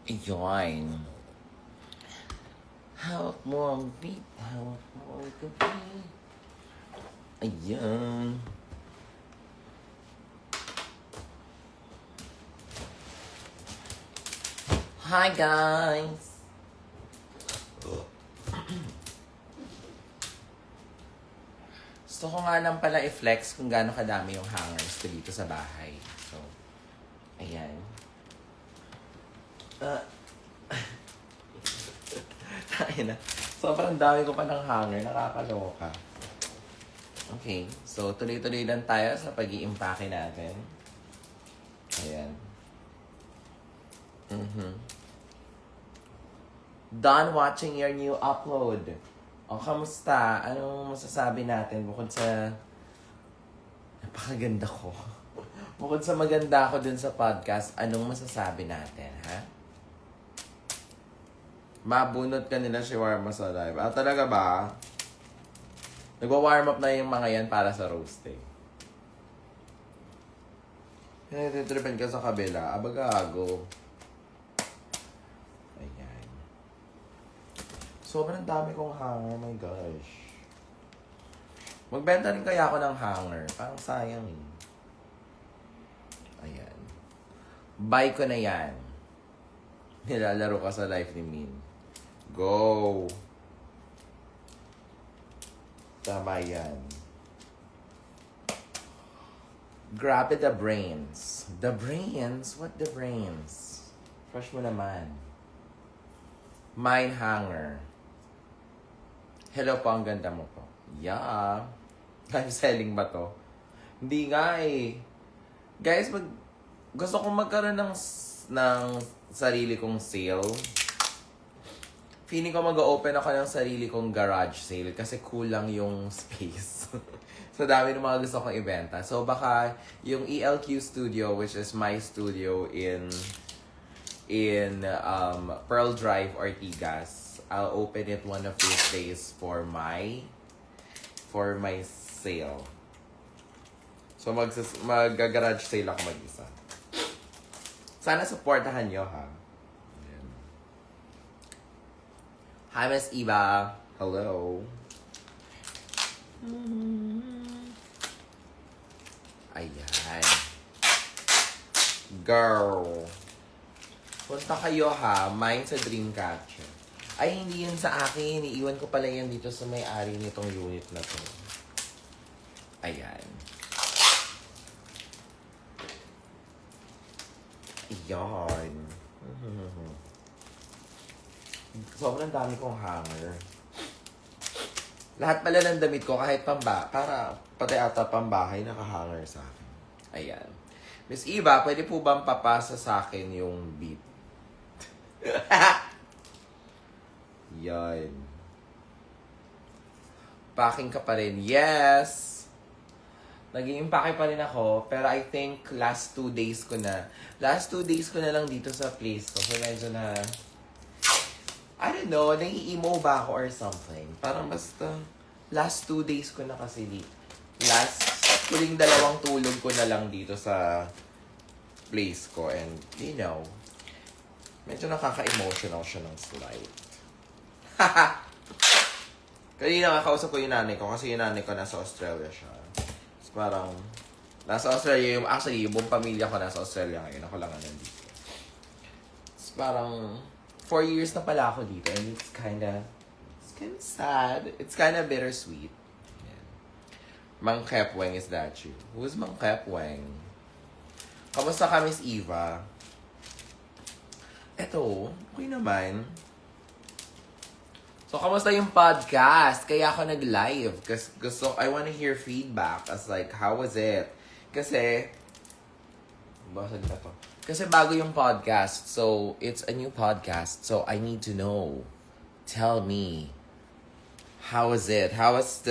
Ayun. Hawak mo ang beat. Hawak mo ang gabi. Ayan. Hi guys! Gusto ko nga lang pala i-flex kung gaano kadami yung hangers ko dito sa bahay. So, ayan. Tayo na. Sobrang dami ko pa ng hanger. Nakakaloka. Okay. So, tuloy-tuloy lang tayo sa pag-i-impake natin. Ayan. Done watching your new upload. O, kamusta? Anong masasabi natin bukod sa... Napakaganda ko. Bukod sa maganda ako dun sa podcast, anong masasabi natin, ha? Mabunot ka nila shawarma sa live. Ah, talaga ba? Nagwa-warm up na yung mga yan para sa roasting. Titripan ka sa kabila. Abagago. Ayan. Sobrang dami kong hanger. My gosh. Magbenta rin kaya ako ng hanger. Parang sayang eh. Ayan. Buy ko na yan. Nilalaro ka sa life ni Min. Go! Tama yan. Grabe the brains. The brains? What the brains? Fresh mo naman. Mine hanger. Hello po, ang ganda mo po. Yeah. Live selling ba to? Hindi nga eh. Guys, gusto kong magkaroon ng sarili kong sale. Feeling ko mag-open ako ng sarili kong garage sale kasi kulang yung space. So, dami ng mga gusto kong ibenta. So, baka yung ELQ Studio, which is my studio in Pearl Drive, Ortigas, I'll open it one of these days for my sale. So, mag-garage sale ako mag-isa. Sana supportahan nyo, ha? Ayan. Hi, Miss Eva. Hello. Ayan. Girl. Punta kayo, ha? Mine sa Dreamcatcher. Ay, hindi yun sa akin. Iiwan ko pala yan dito sa may-ari nitong unit na to. Ayan. Ayan. Sobrang dami kong hanger. Lahat pala ng damit ko, kahit pati ata pambahay, nakahanger sa akin. Ayan. Miss Eva, pwede po bang papasa sa akin yung beat? Yan. Packing ka pa rin. Yes! Nag-i-impake pa rin ako, pero I think last 2 days ko na lang dito sa place ko. So medyo na, I don't know, nai-emo ba ako or something. Parang basta, last 2 days ko na kasi dito. Huling 2 tulog ko na lang dito sa place ko. And, you know, medyo nakaka-emotional siya ng slight. Kanina kakausap ko yung nanay ko kasi yung nanay ko nasa Australia siya. So, parang, nasa Australia actually, yung buong pamilya ko nasa Australia ngayon. Ako lang nandito. So, parang, 4 years na pala ako dito and it's kinda sad. It's kinda bittersweet. Yeah. Mang Kepweng, is that you? Who's Mang Kepweng? Kamusta ka, Miss Eva? Eto, okay naman. So, kamusta yung podcast? Kaya ako nag-live. Kasi I wanna hear feedback as like, how was it? Kasi, basag na to. Kasi bago yung podcast, so it's a new podcast. So I need to know. Tell me. How is it? How was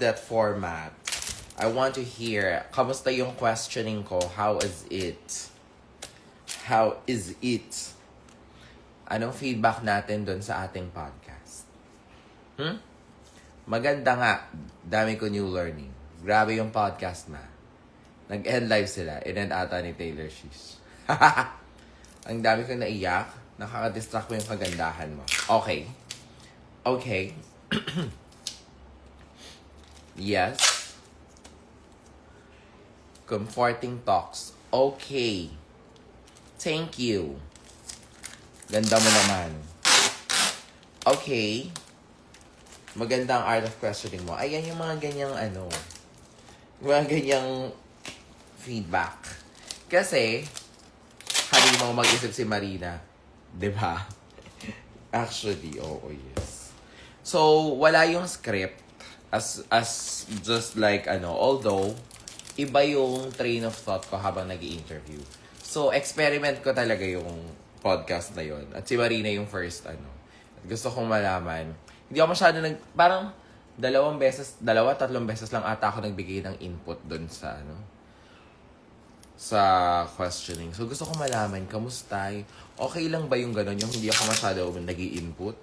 that format? I want to hear. Kamusta yung questioning ko? How is it? How is it? Anong feedback natin dun sa ating podcast? Maganda nga. Dami ko new learning. Grabe yung podcast na. Nag-end live sila. In-end ata ni Taylor Shish. Ang dami kong naiyak. Nakaka-distract mo yung kagandahan mo. Okay. Okay. Yes. Comforting talks. Okay. Thank you. Ganda mo naman. Okay. Maganda ang art of questioning mo. Ayan yung mga ganyang mga ganyang feedback. Kasi, halimaw mag-isip si Marina. Diba? Actually, oo, yes. So, wala yung script as just like, although, iba yung train of thought ko habang nag-i-interview. So, experiment ko talaga yung podcast na yon. At si Marina yung first, At gusto kong malaman. Hindi ako masyado parang 2 beses, 3 beses lang ata ako nagbigay ng input dun sa, sa questioning. So, gusto kong malaman, kamusta? Okay lang ba yung gano'n? Yung hindi ako masyado nag-i-input?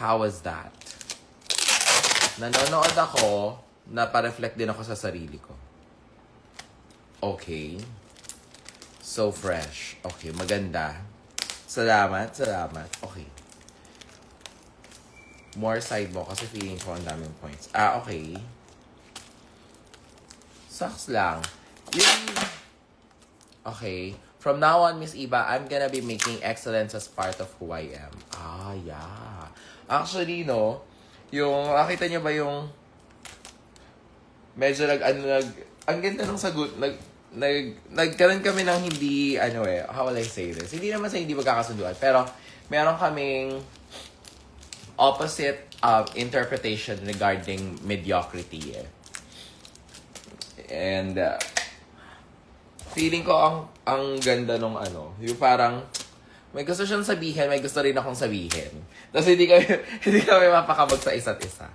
How was that? Nanonood ako, napareflect din ako sa sarili ko. Okay. So fresh. Okay, maganda. Salamat. Okay. More side mo kasi feeling ko ang daming points. Okay. Sucks lang. Okay. From now on, Miss Iba, I'm gonna be making excellence as part of who I am. Yeah. Actually, yung, nakita niyo ba yung medyo ang ganda ng sagot, nagkaroon kami ng hindi, how will I say this? Hindi naman sa hindi magkakasunduan, pero meron kaming opposite interpretation regarding mediocrity. And, feeling ko ang ganda nung yung parang, may gusto siyang sabihin, may gusto rin akong sabihin. Tapos hindi kami mapakabog sa isa't isa.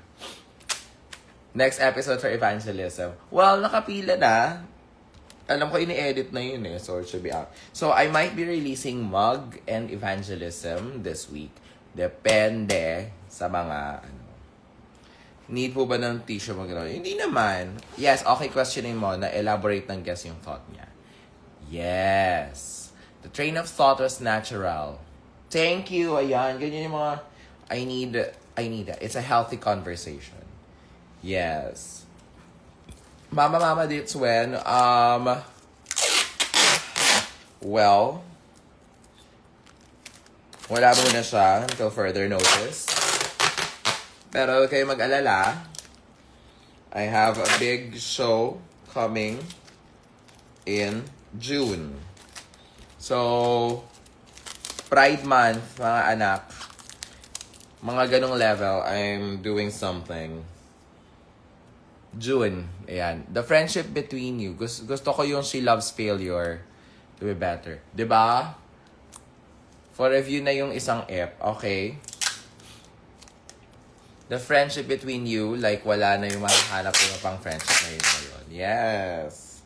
Next episode for evangelism. Well, nakapila na. Alam ko, ini-edit na yun so it should be out. So, I might be releasing mug and evangelism this week. Depende sa mga, Need po ba ng tissue mag-gano'n? Hindi naman. Yes, okay, questioning mo na elaborate ng guess yung thought niya. Yes. The train of thought was natural. Thank you. Ayan, ganyan yung mga, I need that. It's a healthy conversation. Yes. Mama, it's when, well, wala muna siya until further notice. Pero huwag kayo mag-alala. I have a big show coming in June. So, Pride Month, mga anak, mga ganong level, I'm doing something. June, ayan. The friendship between you. Gusto ko yung she loves failure to be better. Diba? For review na yung isang ep, okay? The friendship between you, like wala na yung makahanap yung pang friendship na yun. Yes.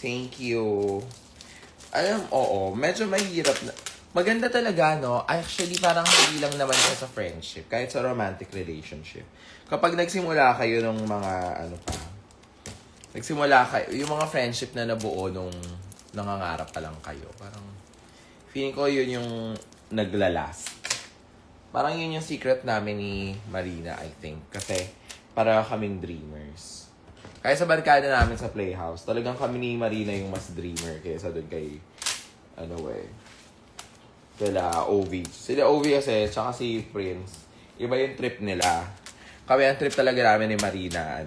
Thank you. Oo, medyo mahirap na. Maganda talaga, Actually, parang hindi lang naman siya sa friendship, kahit sa romantic relationship. Kapag nagsimula kayo ng mga, yung mga friendship na nabuo nung nangangarap pa lang kayo, parang, feeling ko yun yung naglalast. Parang yun yung secret namin ni Marina, I think. Kasi, para kaming dreamers. Kaya sa barkada namin sa Playhouse, talagang kami ni Marina yung mas dreamer kaysa doon kay, kila OV. Sila OV kasi, tsaka si Prince. Iba yung trip nila. Kami ang trip talaga namin ni Marina,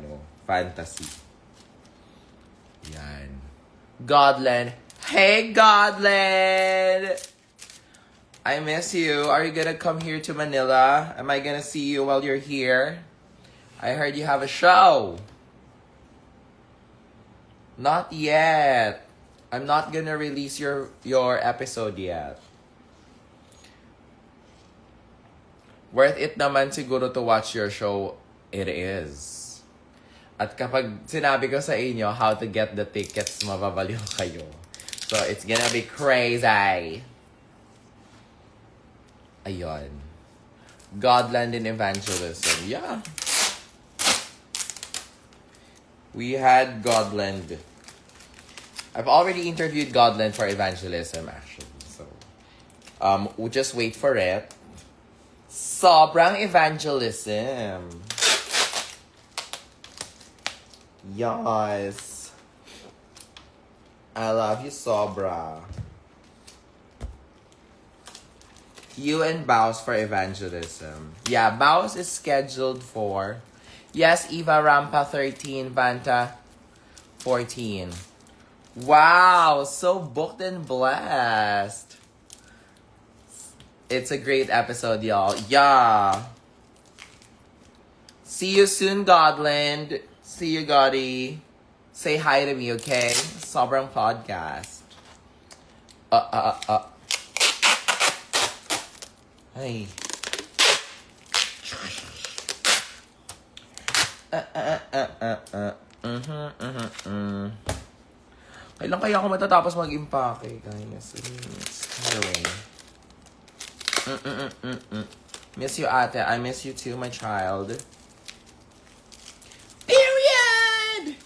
fantasy. Yan. Godland. Hey, Godland! I miss you. Are you gonna come here to Manila? Am I gonna see you while you're here? I heard you have a show. Not yet. I'm not gonna release your episode yet. Worth it naman siguro to watch your show. It is. At kapag sinabi ko sa inyo how to get the tickets, mababaliw kayo. So, it's gonna be crazy. Ayun. Godland and evangelism. Yeah. We had Godland. I've already interviewed Godland for evangelism, actually. So, we'll just wait for it. Sobrang evangelism. Yes. I love you, Sobra. You and Baus for evangelism. Yeah, Baus is scheduled for... Yes, Eva Rampa 13, Vanta 14. Wow, so booked and blessed. It's a great episode, y'all. Yeah. See you soon, Godland. See you, Gotti. Say hi to me, okay? Sobrang podcast. Ay. Kailan kaya ako matatapos mag-impake? Guys, anyway. Miss you, ate. I miss you too, my child. Period!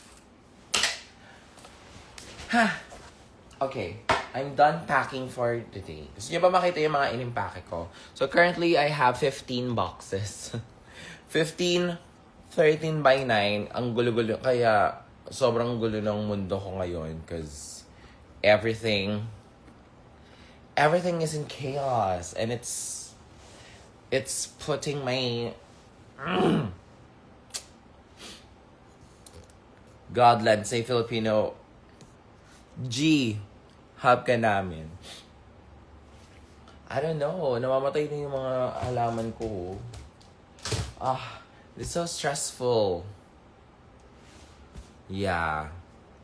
Okay. I'm done packing for the day. Gusto niyo ba makita yung mga inimpake ko? So, currently, I have 15 boxes. 15, 13 by 9. Ang gulo-gulo. Kaya, sobrang gulo ng mundo ko ngayon. Because, everything is in chaos. And it's putting my... Godland, say Filipino. G. Hub ka namin. I don't know. Namamatay na yung mga halaman ko. It's so stressful. Yeah.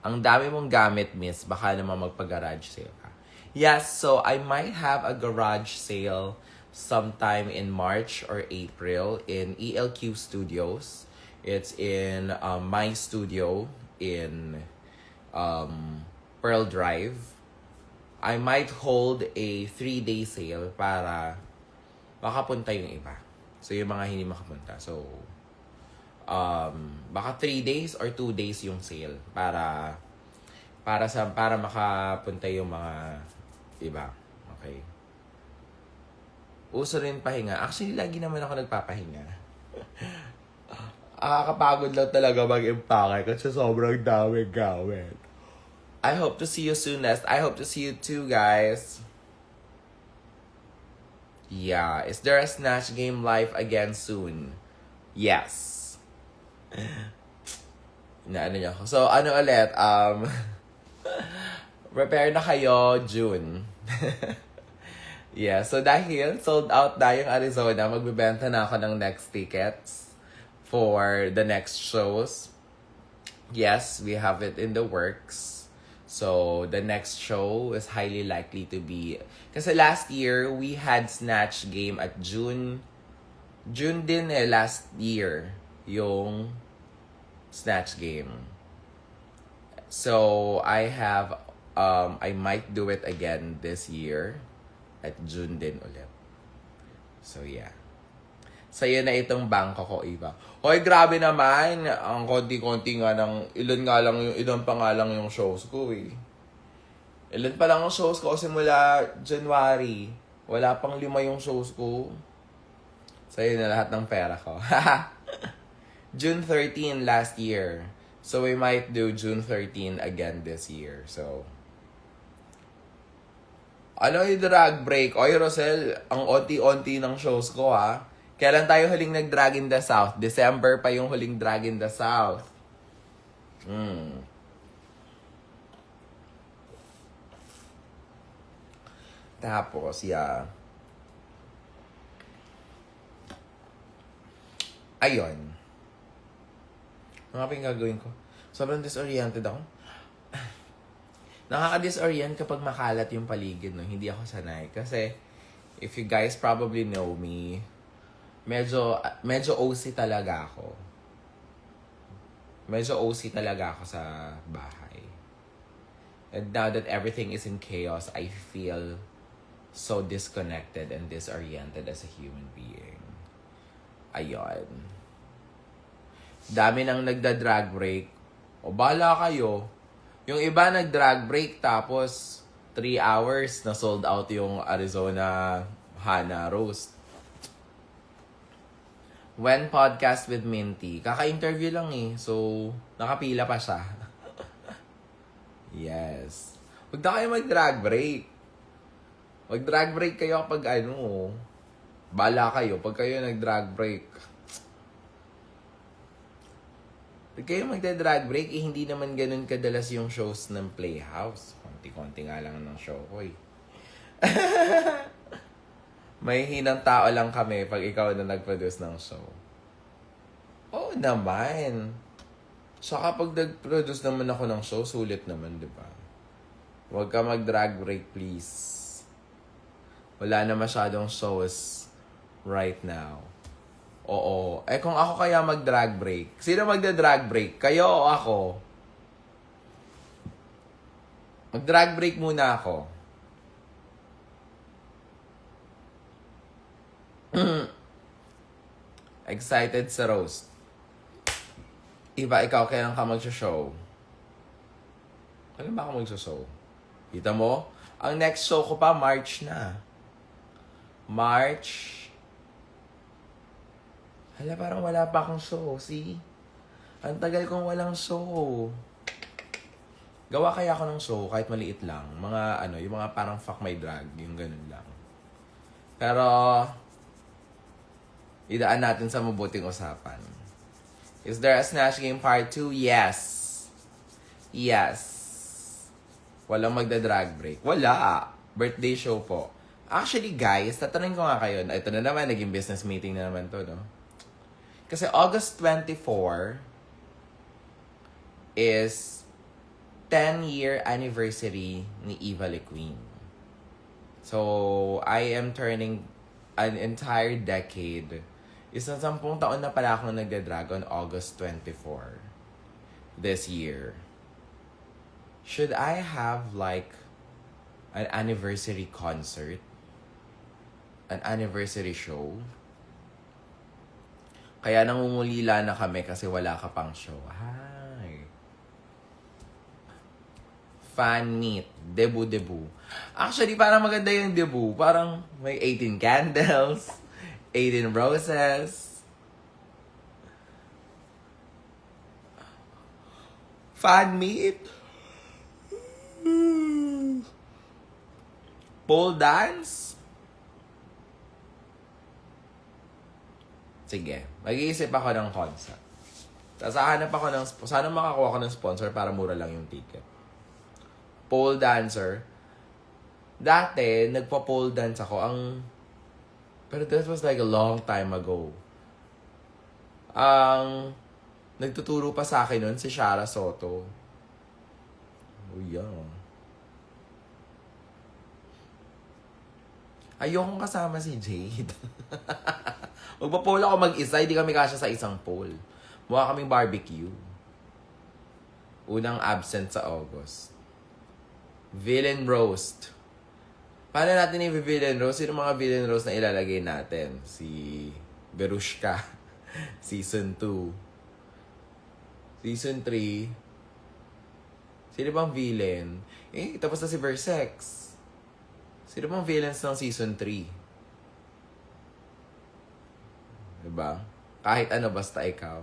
Ang dami mong gamit, miss. Baka naman magpa-garage sale ka. Yes, so I might have a garage sale sometime in March or April in ELQ Studios. It's in my studio in Pearl Drive. I might hold a 3-day sale para makapunta yung iba. So, yung mga hindi makapunta. So, baka 3 days or 2 days yung sale para makapunta yung mga iba. Okay. Uso rin pahinga. Actually, lagi naman ako nagpapahinga. Kapagod lang talaga mag-impake kasi sobrang daming gawin. I hope to see you soon, Nest. I hope to see you too, guys. Yeah. Is there a Snatch Game live again soon? Yes. Ano niyo? So, ano ulit? Prepare na kayo, June. Yeah. So, dahil sold out na yung Arizona, magbibenta na ako ng next tickets for the next shows. Yes, we have it in the works. So, the next show is highly likely to be... Kasi last year, we had Snatch Game at June. June din last year, yung Snatch Game. So, I might do it again this year. At June din ulit. So, yeah. Sa'yo na itong bangko ko, Eva. Hoy, grabe naman. Ang konti-konti nga ilan pa nga lang yung shows ko eh. Ilan pa lang ang shows ko simula January. Wala pang 5 yung shows ko. Sa'yo na lahat ng pera ko. June 13 last year. So we might do June 13 again this year. So, ano yung drag break? Oy, Rosel, ang onti-onti ng shows ko ha. Kailan tayo huling nag-Drag in the South? December pa yung huling Drag in the South. Tapos, yeah. Ayun. Ano nga pa yung gagawin ko? Sobrang disoriented ako. Nakaka-disorient kapag makalat yung paligid, no? Hindi ako sanay. Kasi, if you guys probably know me, medyo OC talaga ako. Medyo OC talaga ako sa bahay. And now that everything is in chaos, I feel so disconnected and disoriented as a human being. Ayun. Dami nang nagda-drag break. O, bahala kayo. Yung iba nag-drag break tapos 3 hours na sold out yung Arizona Hana Roast. When podcast with Minty. Kaka-interview lang eh. So, nakapila pa siya. Yes. Huwag na kayo mag-drag break. Mag-drag break kayo kapag bala kayo pag kayo nag-drag break. Pag kayo magda-drag break, hindi naman ganun kadalas yung shows ng Playhouse. Konti-konti nga lang ng show ko eh. May hinang tao lang kami pag ikaw na nag-produce ng show. Oo naman. Saka pag nag-produce naman ako ng show, sulit naman, di ba? Huwag ka mag-drag break, please. Wala na masyadong shows right now. Oo. Kung ako kaya mag-drag break, sino magda-drag break? Kayo o ako? Mag-drag break muna ako. Excited sa roast. Iba, ikaw, kailan ka mag-show? Kailan ba ako mag-show? Kita mo? Ang next show ko pa, March na. March. Hala, parang wala pa akong show. See? Ang tagal kong walang show. Gawa kaya ako ng show, kahit maliit lang. Mga, yung mga parang fuck my drag. Yung ganun lang. Pero, idaan natin sa mabuting usapan. Is there a Snatch Game Part 2? Yes. Yes. Walang magda-drag break. Wala. Birthday show po. Actually, guys, tatanungin ko nga kayo. Ito na naman, naging business meeting na naman to, no? Kasi August 24 is 10-year anniversary ni Eva Le Queen. So, I am turning an entire decade. Isang 10 taon na pala akong nagda-drag on August 24 this year. Should I have like an anniversary concert? An anniversary show? Kaya nangungulila na kami kasi wala ka pang show. Hi. Fan meet. Debut. Actually, parang maganda yung debut. Parang may 18 candles, 18 roses. Fan meet. Pole dance. Sige, mag-iisip ako ng concept. Tapos hahanap ako sana makakuha ko ng sponsor para mura lang yung ticket. Pole dancer. Dati, nagpa-pole dance ako. Pero that was like a long time ago. Nagtuturo pa sa akin nun si Shara Soto. Oh, yeah. Ayokong kasama si Jade. Magpa-pole ako mag-isa, hindi kami kasya sa isang pole. Mukha kaming barbecue. Unang absent sa August. Villain roast. Paano natin yung villain roast? Sino mga villain roast na ilalagay natin? Si Berushka. Season 2. Season 3. Sino bang villain? Tapos na si Versex. Sino bang villains ng Season 3? Diba? Kahit ano, basta ikaw.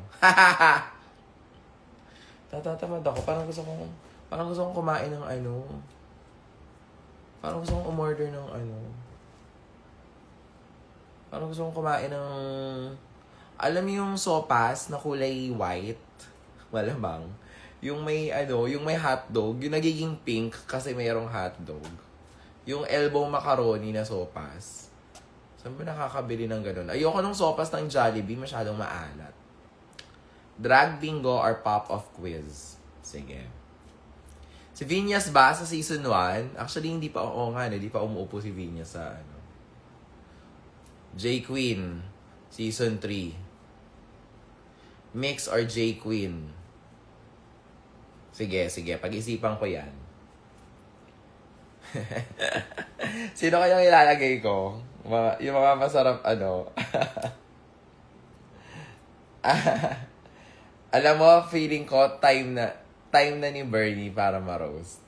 Tatatamad ako. Parang gusto kong kumain ng Parang gusto kong umorder ng Parang gusto kong kumain ng... Alam mo yung sopas na kulay white? Malamang. Yung may hotdog. Yung nagiging pink kasi mayroong hotdog. Yung elbow macaroni na sopas. Saan ba nakakabili ng ganun? Ayoko nung sopas ng Jollibee, masyadong maalat. Drag bingo or pop-off quiz? Sige. Si Vinyas ba sa season 1? Actually, hindi pa umuupo si Vinyas sa J Queen, season 3. Mix or J Queen? Sige. Pag-isipan ko yan. Sino kayang ilalagay ko? Yung mga masarap Alam mo, feeling ko time time na ni Bernie para ma-roast.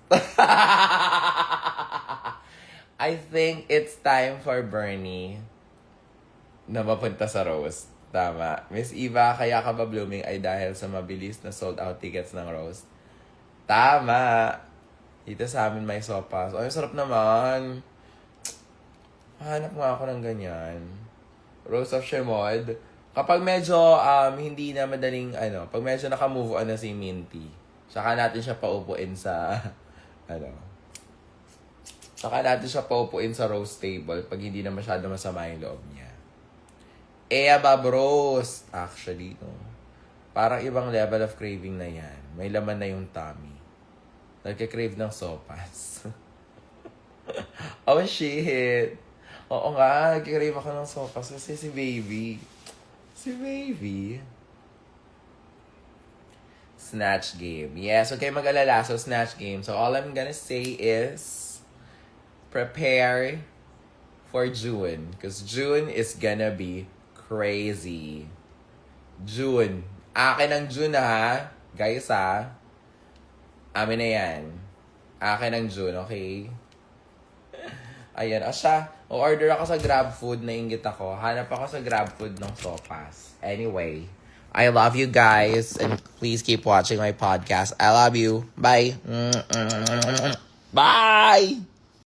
I think it's time for Bernie na mapunta sa roast. Tama. Miss Eva, kaya ka ba blooming ay dahil sa mabilis na sold out tickets ng roast? Tama. Dito sa amin may sopas. Ay, sarap naman. Hanap nga ako ng ganyan. Roast of Shemod. Kapag medyo hindi na madaling, pag medyo naka-move on na si Minty, saka natin siya paupuin sa, saka natin siya paupuin sa roast table pag hindi na masyado masama yung loob niya. Bob roast. Actually, no. Parang ibang level of craving na yan. May laman na yung tummy. Nagka-crave ng sopas. Oh, shit. Oo nga, nagka-crave ako ng sopas kasi si baby. Snatch game. Yes, okay, mag-alala. So, snatch game. So, all I'm gonna say is prepare for June. Because June is gonna be crazy. June. Akin ang June, ha? Guys, ha? Amin na yan. Akin ang June, okay? Ayan. Siya. O-order ako sa GrabFood. Nainggit ako. Hanap ako sa GrabFood ng sopas. Anyway. I love you guys. And please keep watching my podcast. I love you. Bye. Bye!